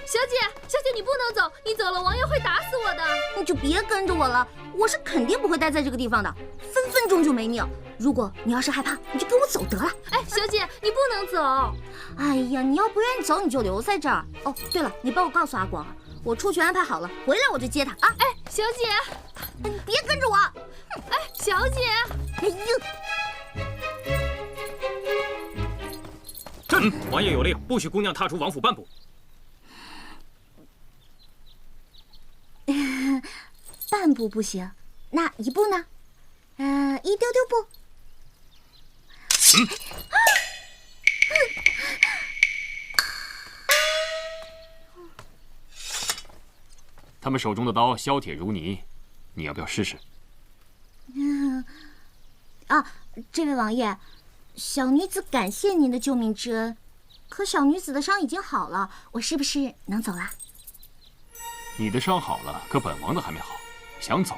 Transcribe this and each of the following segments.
小姐，你不能走，你走了王爷会打死我的。你就别跟着我了，我是肯定不会待在这个地方的，分分钟就没命。如果你要是害怕，你就跟我走得了。哎，小姐，你不能走。哎呀，你要不愿意走，你就留在这儿。哦，对了，你帮我告诉阿广，我出去安排好了，回来我就接他啊。哎，小姐，你别跟着我。哎，小姐。哎呀！朕王爷有令，不许姑娘踏出王府半步。半步不行，那一步呢？一丢丢步。他们手中的刀削铁如泥，你要不要试试？这位王爷，小女子感謝您的救命之恩，可小女子的伤已经好了，我是不是能走啦？你的伤好了，可本王的还没好，想走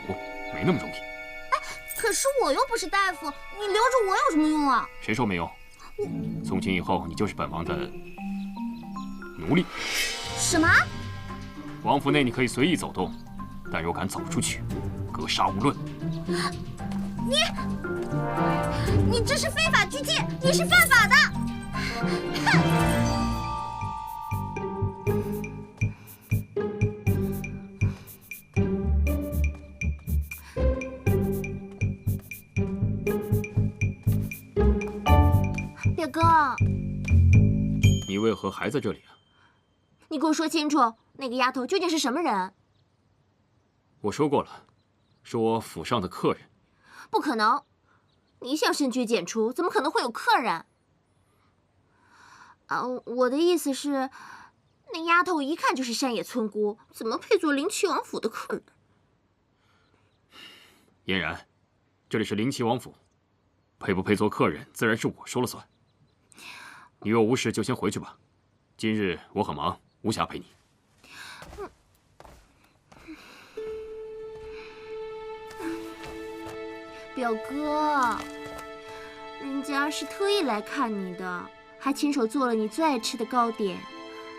没那么容易。可是我又不是大夫，你留着我有什么用啊？谁说没用？从今以后你就是本王的奴隶。什么？王府内你可以随意走动，但若敢走出去，格杀无论。你这是非法拘禁，你是犯法的！表哥，你为何还在这里啊？你给我说清楚，那个丫头究竟是什么人？我说过了，是我府上的客人。不可能，你想深居简出，怎么可能会有客人？我的意思是，那丫头一看就是山野村姑，怎么配做灵齐王府的客人？嫣然，这里是灵齐王府，配不配做客人，自然是我说了算。你若无事就先回去吧，今日我很忙，无暇陪你。表哥，人家是特意来看你的，还亲手做了你最爱吃的糕点。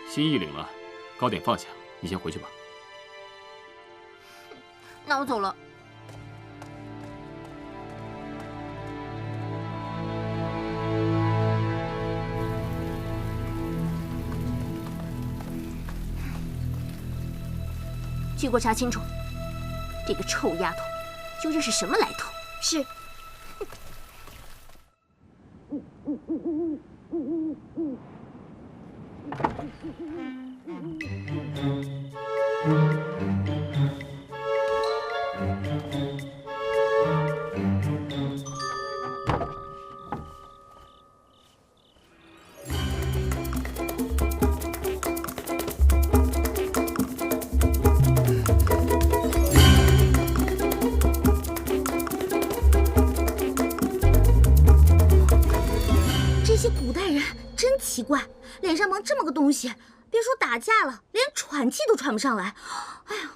心意领了，糕点放下，你先回去吧。那我走了。去给我查清楚，这个臭丫头究竟是什么来头？是。奇怪，脸上蒙这么个东西，别说打架了，连喘气都喘不上来。哎呦！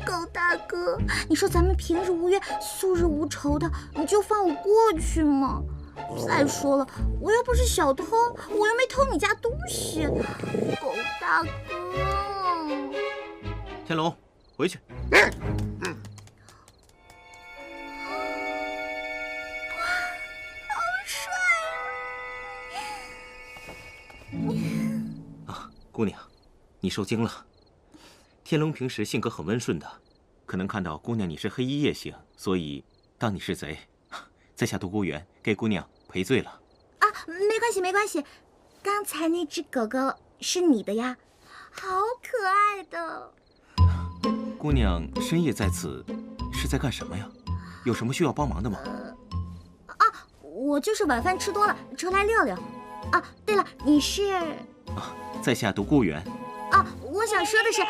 狗大哥，你说咱们平日无冤，素日无仇的，你就放我过去吗？再说了，我又不是小偷，我又没偷你家东西。狗大哥，天龙，回去。姑娘，你受惊了。天龙平时性格很温顺的，可能看到姑娘你是黑衣夜行，所以当你是贼，在下独孤远给姑娘赔罪了。啊，没关系没关系，刚才那只狗狗是你的呀，好可爱的。姑娘深夜在此，是在干什么呀？有什么需要帮忙的吗？我就是晚饭吃多了，出来溜溜。啊，对了，你是？在下独孤远。我想说的是，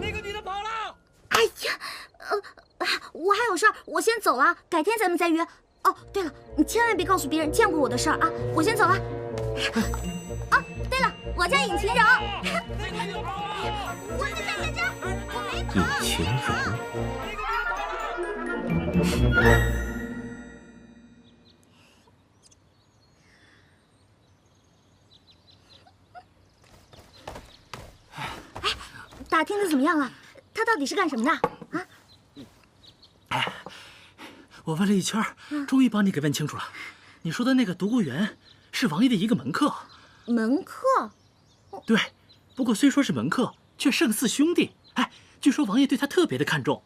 那个女的跑了。哎呀，我还有事儿，我先走了，改天咱们再约。哦，对了，你千万别告訴別人見過我的事兒啊！我先走了。对了，我叫尹晴柔。我在這，我沒跑。尹晴柔。打听的怎么样了？他到底是干什么的啊？哎，我問了一圈，終於幫你給問清楚了。你說的那個獨孤園是王爺的一個門客。門客？對，不過雖說是門客，卻勝似兄弟。哎，據說王爺對他特別的看重。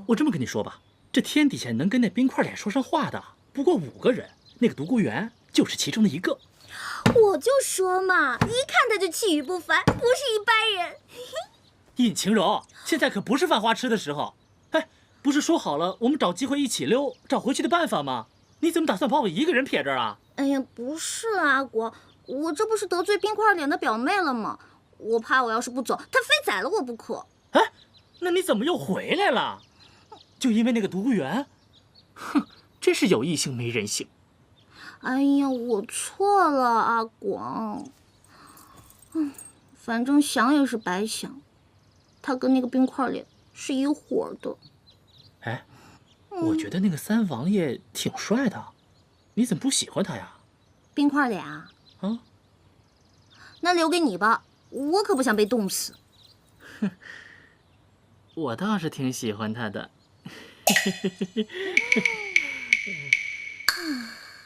我這麼跟你說吧，這天底下能跟那冰塊臉說上話的，不過5個人，那個獨孤園就是其中的一個。我就說嘛，一看他就氣宇不凡，不是一般人。尹晴柔，現在可不是犯花痴的時候。哎，不是說好了我們找機會一起溜，找回去的辦法嗎？你怎麼打算把我一個人撇這兒啊？哎呀，不是啊，阿國，我這不是得罪冰塊臉的表妹了嗎？我怕我要是不走，他非宰了我不可。哎，那你怎麼又回來了？就因為那個獨孤園？哼，真是有異性沒人性。哎呀，我錯了，阿廣。反正想也是白想，他跟那個冰塊臉是一夥的。哎，我覺得那個三王爺挺帥的，你怎麼不喜歡他呀？冰塊臉啊？啊？那留給你吧，我可不想被凍死。哼，我倒是挺喜歡他的。